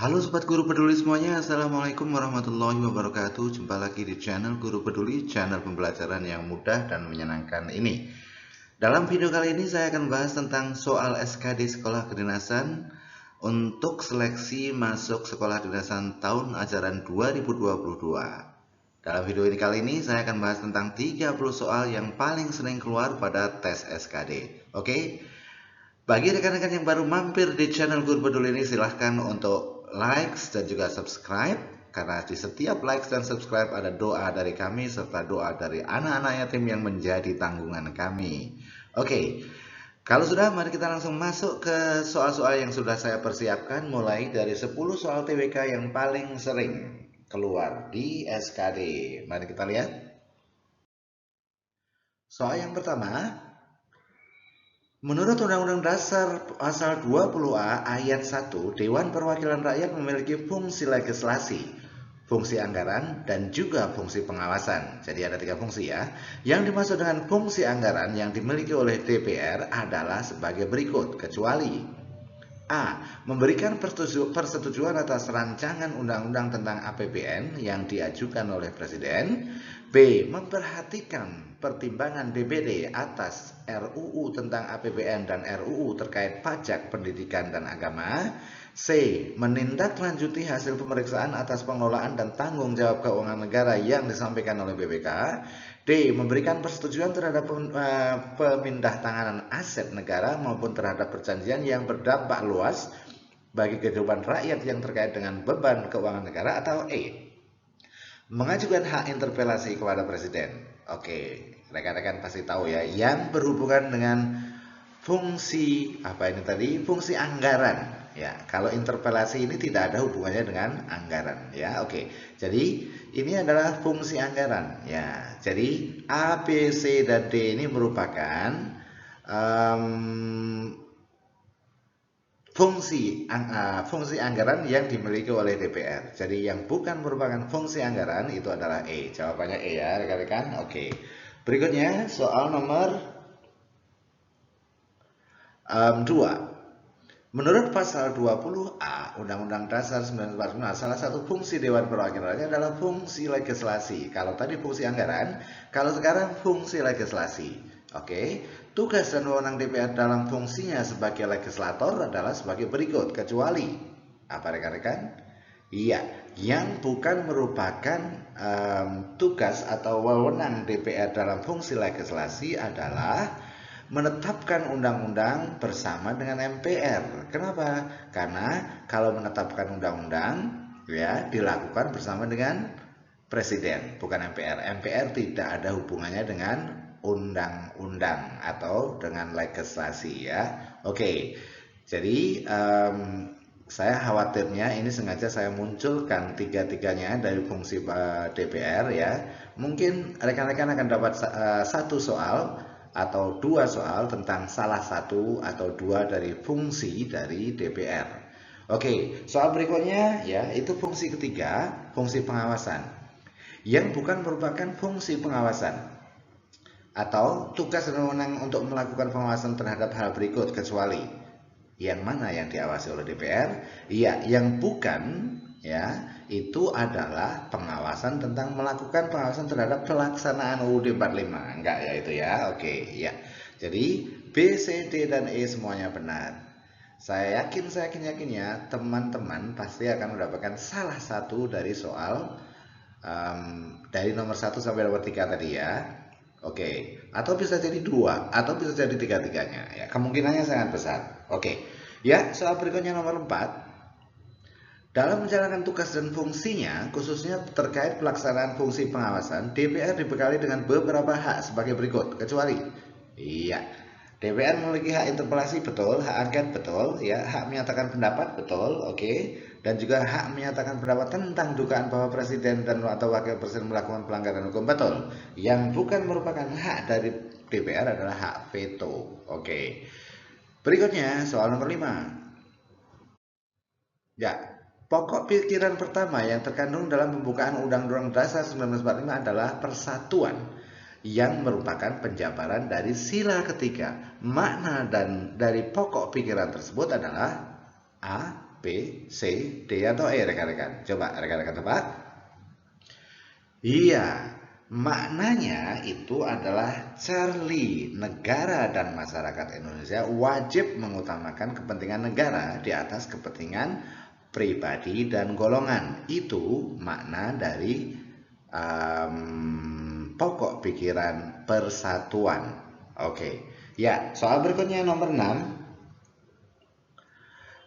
Halo Sobat Guru Peduli semuanya, Assalamualaikum warahmatullahi wabarakatuh. Jumpa lagi di channel Guru Peduli, channel pembelajaran yang mudah dan menyenangkan ini. Dalam video kali ini saya akan bahas tentang soal SKD Sekolah Kedinasan untuk seleksi masuk Sekolah Kedinasan tahun ajaran 2022. Dalam video ini kali ini saya akan bahas tentang 30 soal yang paling sering keluar pada tes SKD. Oke? Bagi rekan-rekan yang baru mampir di channel Guru Peduli ini, silahkan untuk likes dan juga subscribe, karena di setiap likes dan subscribe ada doa dari kami serta doa dari anak-anak yatim yang menjadi tanggungan kami. Oke, kalau sudah, mari kita langsung masuk ke soal-soal yang sudah saya persiapkan, mulai dari 10 soal TWK yang paling sering keluar di SKD. Mari kita lihat. Soal yang pertama, menurut Undang-Undang Dasar Pasal 20A Ayat 1, Dewan Perwakilan Rakyat memiliki fungsi legislasi, fungsi anggaran, dan juga fungsi pengawasan. Jadi ada 3 fungsi ya. Yang dimaksud dengan fungsi anggaran yang dimiliki oleh DPR adalah sebagai berikut, kecuali A. Memberikan persetujuan atas rancangan undang-undang tentang APBN yang diajukan oleh Presiden. B. Memperhatikan pertimbangan DPD atas RUU tentang APBN dan RUU terkait pajak pendidikan dan agama. C. Menindaklanjuti hasil pemeriksaan atas pengelolaan dan tanggung jawab keuangan negara yang disampaikan oleh BPK. D. Memberikan persetujuan terhadap pemindah tanganan aset negara maupun terhadap perjanjian yang berdampak luas bagi kehidupan rakyat yang terkait dengan beban keuangan negara. Atau E. Mengajukan hak interpelasi kepada Presiden. Oke, rekan-rekan pasti tahu ya, yang berhubungan dengan fungsi apa ini tadi? Fungsi anggaran. Ya, kalau interpelasi ini tidak ada hubungannya dengan anggaran. Ya, oke. Jadi ini adalah fungsi anggaran. Ya, jadi A, B, C, dan D ini merupakan fungsi anggaran yang dimiliki oleh DPR. Jadi yang bukan merupakan fungsi anggaran itu adalah E. Jawabannya E ya, rekan-rekan. Oke. Berikutnya soal nomor 2. Menurut pasal 20A Undang-Undang Dasar 1945, salah satu fungsi Dewan Perwakilan Rakyat adalah fungsi legislasi. Kalau tadi fungsi anggaran, kalau sekarang fungsi legislasi. Oke, tugas dan wewenang DPR dalam fungsinya sebagai legislator adalah sebagai berikut, kecuali apa rekan-rekan? Iya, yang bukan merupakan tugas atau wewenang DPR dalam fungsi legislasi adalah menetapkan undang-undang bersama dengan MPR. Kenapa? Karena kalau menetapkan undang-undang ya dilakukan bersama dengan Presiden, bukan MPR. MPR tidak ada hubungannya dengan undang-undang atau dengan legislasi ya. Oke, jadi saya khawatirnya ini sengaja saya munculkan tiga-tiganya dari fungsi DPR ya. Mungkin rekan-rekan akan dapat satu soal atau 2 soal tentang salah satu atau 2 dari fungsi dari DPR. Oke, soal berikutnya ya, itu fungsi ketiga, fungsi pengawasan. Yang bukan merupakan fungsi pengawasan atau tugas dan wewenang untuk melakukan pengawasan terhadap hal berikut, kecuali yang mana yang diawasi oleh DPR? Iya, yang bukan ya, itu adalah pengawasan tentang melakukan pengawasan terhadap pelaksanaan UUD 45. Enggak ya itu ya. Oke, ya. Jadi B, C, D, dan E semuanya benar. Saya yakin teman-teman pasti akan mendapatkan salah satu dari soal dari nomor 1 sampai nomor 3 tadi ya. Oke, atau bisa jadi 2 atau bisa jadi tiga-tiganya ya. Kemungkinannya sangat besar. Oke. Ya, soal berikutnya nomor 4. Dalam menjalankan tugas dan fungsinya, khususnya terkait pelaksanaan fungsi pengawasan, DPR dibekali dengan beberapa hak sebagai berikut, kecuali iya, DPR memiliki hak interpelasi betul, hak angket betul, ya, hak menyatakan pendapat betul, oke, dan juga hak menyatakan pendapat tentang dugaan bahwa presiden dan atau wakil presiden melakukan pelanggaran hukum betul. Yang bukan merupakan hak dari DPR adalah hak veto, oke. Berikutnya soal nomor 5. Ya, pokok pikiran pertama yang terkandung dalam pembukaan Undang-Undang Dasar 1945 adalah persatuan, yang merupakan penjabaran dari sila ketiga. Makna dan dari pokok pikiran tersebut adalah A. B, C, D atau E rekan-rekan? Coba rekan-rekan tebak. Iya, maknanya itu adalah Charlie. Negara dan masyarakat Indonesia wajib mengutamakan kepentingan negara di atas kepentingan pribadi dan golongan. Itu makna dari pokok pikiran persatuan. Oke. Ya, soal berikutnya nomor 6.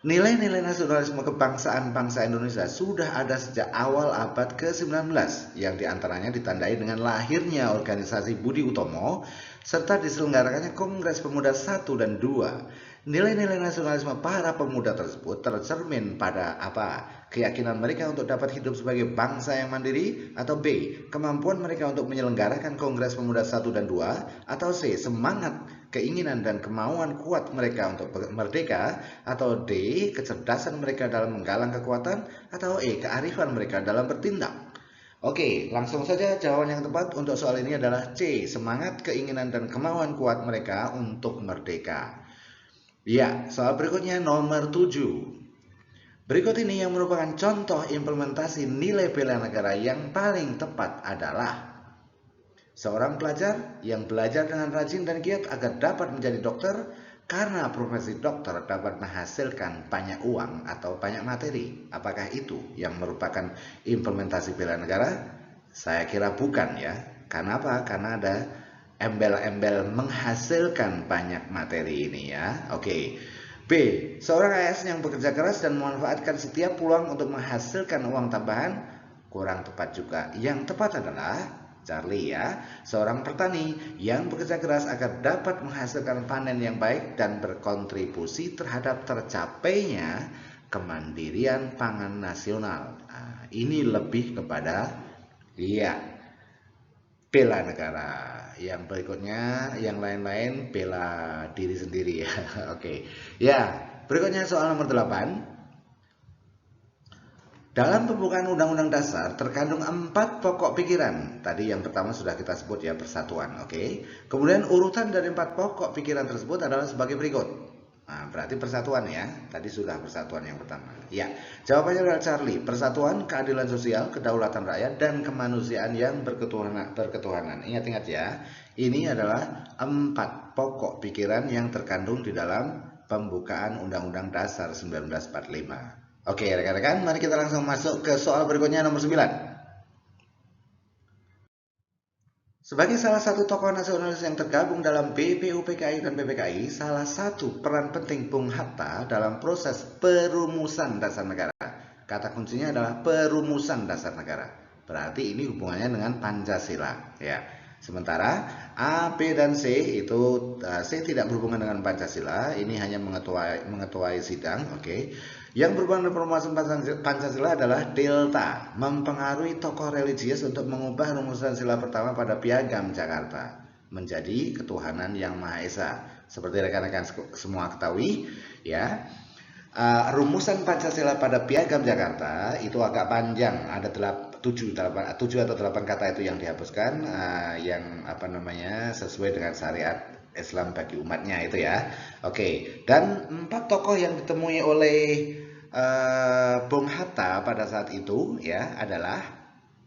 Nilai-nilai nasionalisme kebangsaan bangsa Indonesia sudah ada sejak awal abad ke-19 yang diantaranya ditandai dengan lahirnya organisasi Budi Utomo serta diselenggarakannya Kongres Pemuda 1 dan 2. Nilai-nilai nasionalisme para pemuda tersebut tercermin pada apa? Keyakinan mereka untuk dapat hidup sebagai bangsa yang mandiri, atau B, kemampuan mereka untuk menyelenggarakan Kongres Pemuda 1 dan 2, atau C, semangat, keinginan dan kemauan kuat mereka untuk merdeka, atau D, kecerdasan mereka dalam menggalang kekuatan, atau E, kearifan mereka dalam bertindak. Oke, langsung saja jawaban yang tepat untuk soal ini adalah C, semangat, keinginan dan kemauan kuat mereka untuk merdeka. Ya, soal berikutnya nomor 7. Berikut ini yang merupakan contoh implementasi nilai bela negara yang paling tepat adalah seorang pelajar yang belajar dengan rajin dan giat agar dapat menjadi dokter karena profesi dokter dapat menghasilkan banyak uang atau banyak materi. Apakah itu yang merupakan implementasi bela negara? Saya kira bukan ya. Karena apa? Karena ada embel-embel menghasilkan banyak materi ini ya. Oke. B. Seorang ASN yang bekerja keras dan memanfaatkan setiap peluang untuk menghasilkan uang tambahan. Kurang tepat juga. Yang tepat adalah Charlie ya. Seorang petani yang bekerja keras agar dapat menghasilkan panen yang baik dan berkontribusi terhadap tercapainya kemandirian pangan nasional. Nah, ini lebih kepada bela negara. Yang berikutnya, yang lain-lain bela diri sendiri ya. Oke. Ya, berikutnya soal nomor 8. Dalam pembukaan Undang-Undang Dasar terkandung 4 pokok pikiran. Tadi yang pertama sudah kita sebut ya, persatuan. Oke. Kemudian urutan dari 4 pokok pikiran tersebut adalah sebagai berikut. Nah, berarti persatuan ya. Tadi sudah persatuan yang pertama. Ya, jawabannya adalah Charlie. Persatuan, keadilan sosial, kedaulatan rakyat, dan kemanusiaan yang berketuhanan. Ingat-ingat ya. Ini adalah 4 pokok pikiran yang terkandung di dalam pembukaan Undang-Undang Dasar 1945. Oke, rekan-rekan, mari kita langsung masuk ke soal berikutnya nomor 9. Sebagai salah satu tokoh nasionalis yang tergabung dalam BPUPKI dan PPKI, salah satu peran penting Bung Hatta dalam proses perumusan dasar negara. Kata kuncinya adalah perumusan dasar negara. Berarti ini hubungannya dengan Pancasila, ya. Sementara A, B, dan C itu C tidak berhubungan dengan Pancasila, ini hanya mengetuai sidang, oke. Yang berhubungan dengan perumusan Pancasila adalah delta, mempengaruhi tokoh religius untuk mengubah rumusan sila pertama pada Piagam Jakarta menjadi ketuhanan yang Maha Esa. Seperti rekan-rekan semua ketahui, ya. Rumusan Pancasila pada Piagam Jakarta itu agak panjang, ada 7 atau 8 kata itu yang dihapuskan, yang sesuai dengan syariat Islam bagi umatnya itu ya. Oke, dan 4 tokoh yang ditemui oleh Bung Hatta pada saat itu ya adalah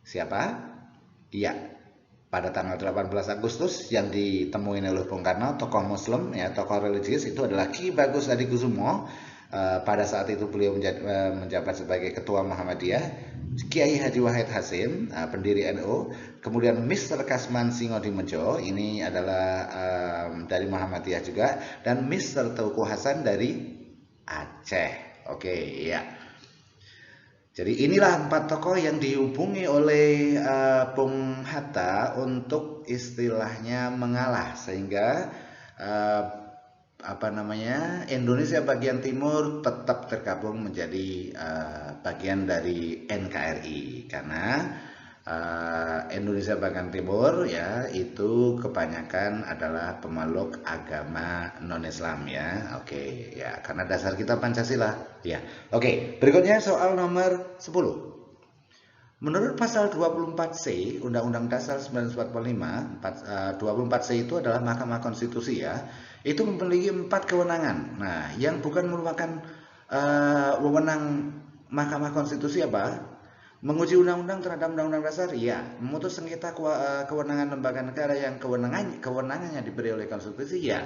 siapa? Iya, pada tanggal 18 Agustus yang ditemui oleh Bung Karno, tokoh Muslim ya, tokoh religius itu adalah Ki Bagus Adikusumo. Pada saat itu beliau menjabat sebagai Ketua Muhammadiyah, Kiai Haji Wahid Hasim, pendiri NU, kemudian Mr. Kasman Singodimedjo, ini adalah dari Muhammadiyah juga, dan Mr. Teuku Hasan dari Aceh. Oke, ya. Jadi inilah 4 tokoh yang dihubungi oleh Bung Hatta untuk istilahnya mengalah sehingga Indonesia bagian timur tetap tergabung menjadi bagian dari NKRI karena Indonesia bagian timur ya itu kebanyakan adalah pemeluk agama non-Islam ya. Oke, ya karena dasar kita Pancasila ya. Oke, berikutnya soal nomor 10. Menurut pasal 24C Undang-Undang Dasar 1945, 24C itu adalah Mahkamah Konstitusi ya. Itu memiliki 4 kewenangan. Nah, yang bukan merupakan wewenang Mahkamah Konstitusi apa? Menguji undang-undang terhadap undang-undang dasar, ya. Memutus sengketa kewenangan lembaga negara yang kewenangannya diberi oleh konstitusi, ya.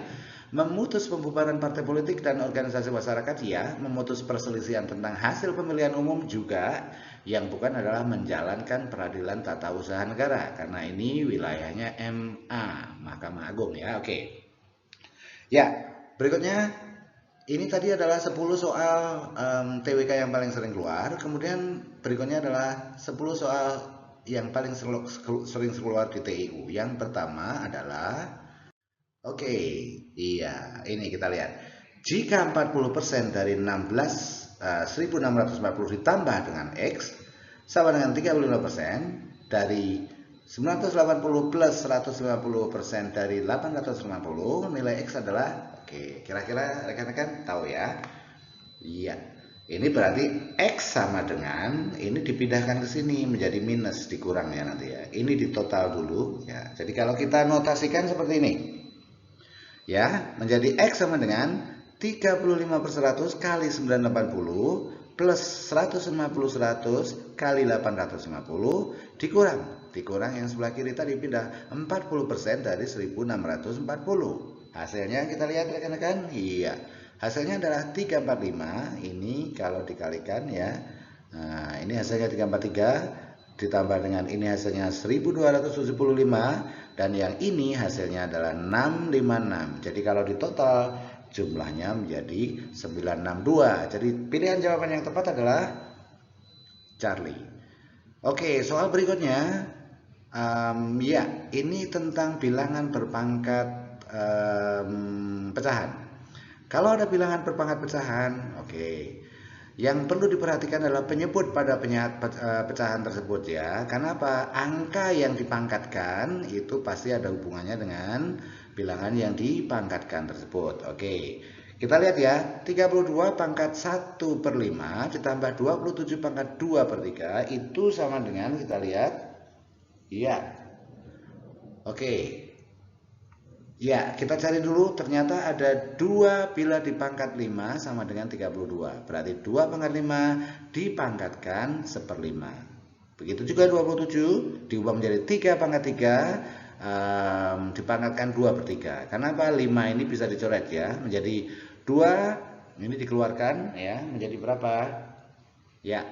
Memutus pembubaran partai politik dan organisasi masyarakat, ya. Memutus perselisihan tentang hasil pemilihan umum juga. Yang bukan adalah menjalankan peradilan tata usaha negara, karena ini wilayahnya MA, Mahkamah Agung, ya. Oke. Ya, berikutnya. Ini tadi adalah 10 soal TWK yang paling sering keluar. Kemudian berikutnya adalah 10 soal yang paling sering keluar di TIU. Yang pertama adalah, oke, iya, ini kita lihat. Jika 40% dari 16.640 ditambah dengan X, sama dengan 35% dari 980 plus 150% dari 850, nilai X adalah, oke, kira-kira rekan-rekan tahu ya? Iya. Ini berarti X sama dengan, ini dipindahkan ke sini menjadi minus, dikurang ya nanti ya. Ini ditotal dulu ya. Jadi kalau kita notasikan seperti ini. Ya, menjadi X sama dengan 35/100 kali 980 plus 150/100 kali 850 dikurang yang sebelah kiri tadi pindah 40% dari 1640. Hasilnya kita lihat rekan-rekan. Iya. Hasilnya adalah 345. Ini kalau dikalikan ya. Nah, ini hasilnya 343 ditambah dengan ini hasilnya 1275 dan yang ini hasilnya adalah 656. Jadi kalau ditotal jumlahnya menjadi 962. Jadi pilihan jawaban yang tepat adalah Charlie. Oke, soal berikutnya. Ya, ini tentang bilangan berpangkat pecahan. Kalau ada bilangan berpangkat pecahan, oke. Yang perlu diperhatikan adalah penyebut pada pecahan tersebut ya. Karena apa? Angka yang dipangkatkan itu pasti ada hubungannya dengan bilangan yang dipangkatkan tersebut. Oke. Kita lihat ya, 32 pangkat 1/5 ditambah 27 pangkat 2/3 itu sama dengan, kita lihat. Iya. Oke. Ya, kita cari dulu, ternyata ada 2 bila dipangkat 5 sama dengan 32. Berarti 2 pangkat 5 dipangkatkan 1/5. Begitu juga 27 diubah menjadi 3 pangkat 3 dipangkatkan 2/3. Kenapa? 5 ini bisa dicoret ya, menjadi 2, ini dikeluarkan ya, menjadi berapa? Ya,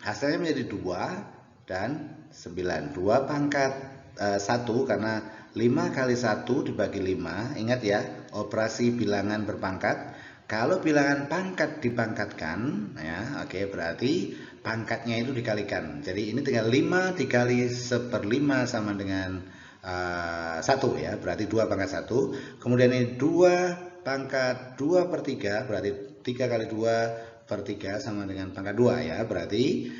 hasilnya menjadi 2 dan 9. 2 pangkat 1 karena 5 kali 1 dibagi 5. Ingat ya, operasi bilangan berpangkat. Kalau bilangan pangkat dipangkatkan ya, oke, berarti pangkatnya itu dikalikan. Jadi ini tinggal 5 dikali 1/5 sama dengan 1 ya, berarti 2 pangkat 1. Kemudian ini 2 pangkat 2/3, berarti 3 kali 2/3 sama dengan pangkat 2 ya, berarti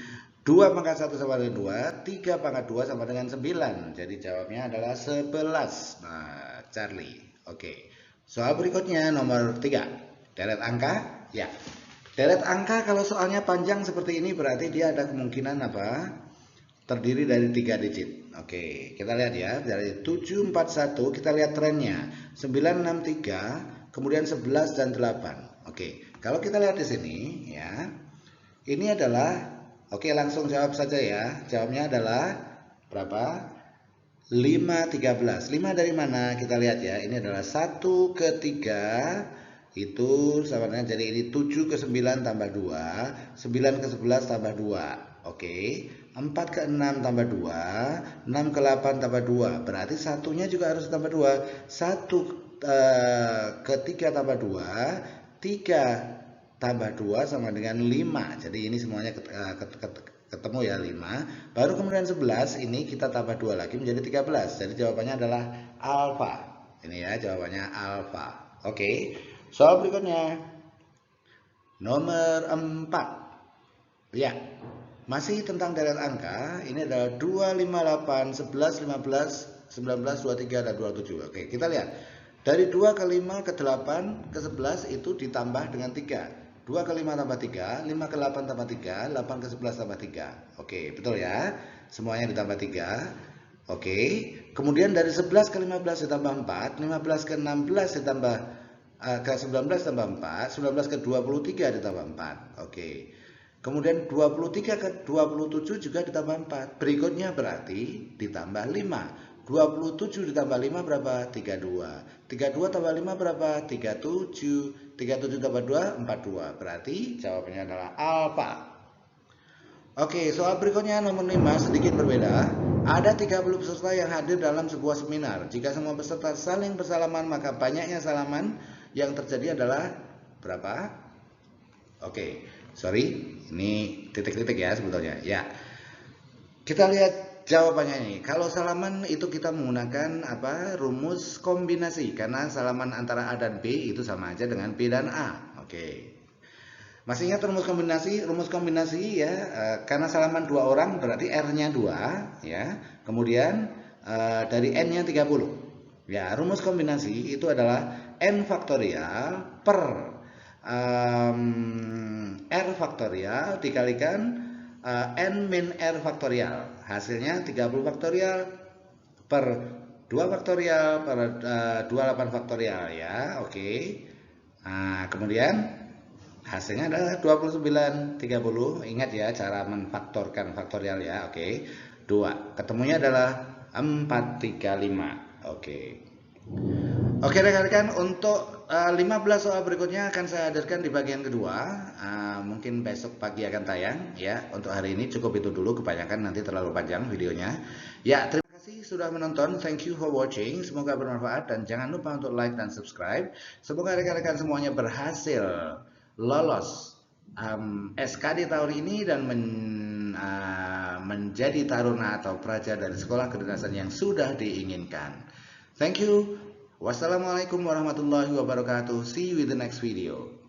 2 pangkat 1 sama dengan 2, 3 pangkat 2 sama dengan 9. Jadi jawabnya adalah 11. Nah, Charlie. Oke. Soal berikutnya nomor 3. Deret angka? Ya. Deret angka kalau soalnya panjang seperti ini berarti dia ada kemungkinan apa? Terdiri dari 3 digit. Oke, kita lihat ya. Dari 741 kita lihat trennya. 963, kemudian 11 dan 8. Oke. Kalau kita lihat di sini ya. Ini adalah, oke, langsung jawab saja ya. Jawabnya adalah berapa? 5/13. 5 dari mana? Kita lihat ya. Ini adalah 1 ke 3 itu sama dengan, jadi ini 7 ke 9 tambah 2, 9 ke 11 tambah 2. Oke. 4 ke 6 tambah 2, 6 ke 8 tambah 2. Berarti satunya juga harus tambah 2. 1 ke 3 tambah 2, 3 tambah 2 sama dengan 5. Jadi ini semuanya ketemu ya, 5. Baru kemudian 11 ini kita tambah 2 lagi menjadi 13. Jadi jawabannya adalah alfa. Ini ya jawabannya alfa. Oke. Soal berikutnya. Nomor 4. Ya. Masih tentang deret angka. Ini adalah 2, 5, 8, 11, 15, 19, 23 dan 27. Oke, kita lihat. Dari 2 ke 5 ke 8 ke 11 itu ditambah dengan 3. 2 ke 5 tambah 3, 5 ke 8 tambah 3, 8 ke 11 tambah 3. Oke, betul ya. Semuanya ditambah 3. Oke. Kemudian dari 11 ke 15 ditambah 4, 15 ke 16 ditambah ke 19 tambah 4, 19 ke 23 ditambah 4. Oke. Kemudian 23 ke 27 juga ditambah 4. Berikutnya berarti ditambah 5. 27 ditambah 5 berapa? 32. 32 tambah 5 berapa? 37. 37 tambah 2, 42. Berarti jawabannya adalah alfa. Oke, soal berikutnya nomor 5 sedikit berbeda. Ada 30 peserta yang hadir dalam sebuah seminar. Jika semua peserta saling bersalaman, maka banyaknya salaman yang terjadi adalah berapa? Oke, sorry, ini titik-titik ya sebetulnya. Ya, kita lihat jawabannya ini. Kalau salaman itu kita menggunakan apa? Rumus kombinasi, karena salaman antara A dan B itu sama aja dengan B dan A. Oke. Masih ingat rumus kombinasi? Rumus kombinasi ya, karena salaman 2 orang berarti R-nya 2 ya. Kemudian dari N-nya 30. Ya, rumus kombinasi itu adalah N faktorial per R faktorial dikalikan N min R faktorial. Hasilnya 30 faktorial per 2 faktorial per 28 faktorial ya. Oke. Nah, kemudian hasilnya adalah 29, 30. Ingat ya cara menfaktorkan faktorial ya. Oke. 2. Ketemunya adalah 435. Oke. Oke rekan-rekan, untuk 15 soal berikutnya akan saya hadirkan di bagian kedua. Mungkin besok pagi akan tayang ya. Untuk hari ini cukup itu dulu, kebanyakan nanti terlalu panjang videonya. Ya, terima kasih sudah menonton. Thank you for watching. Semoga bermanfaat dan jangan lupa untuk like dan subscribe. Semoga rekan-rekan semuanya berhasil lolos SKD tahun ini dan menjadi taruna atau pelajar dari sekolah kedinasan yang sudah diinginkan. Thank you. Wassalamualaikum warahmatullahi wabarakatuh. See you in the next video.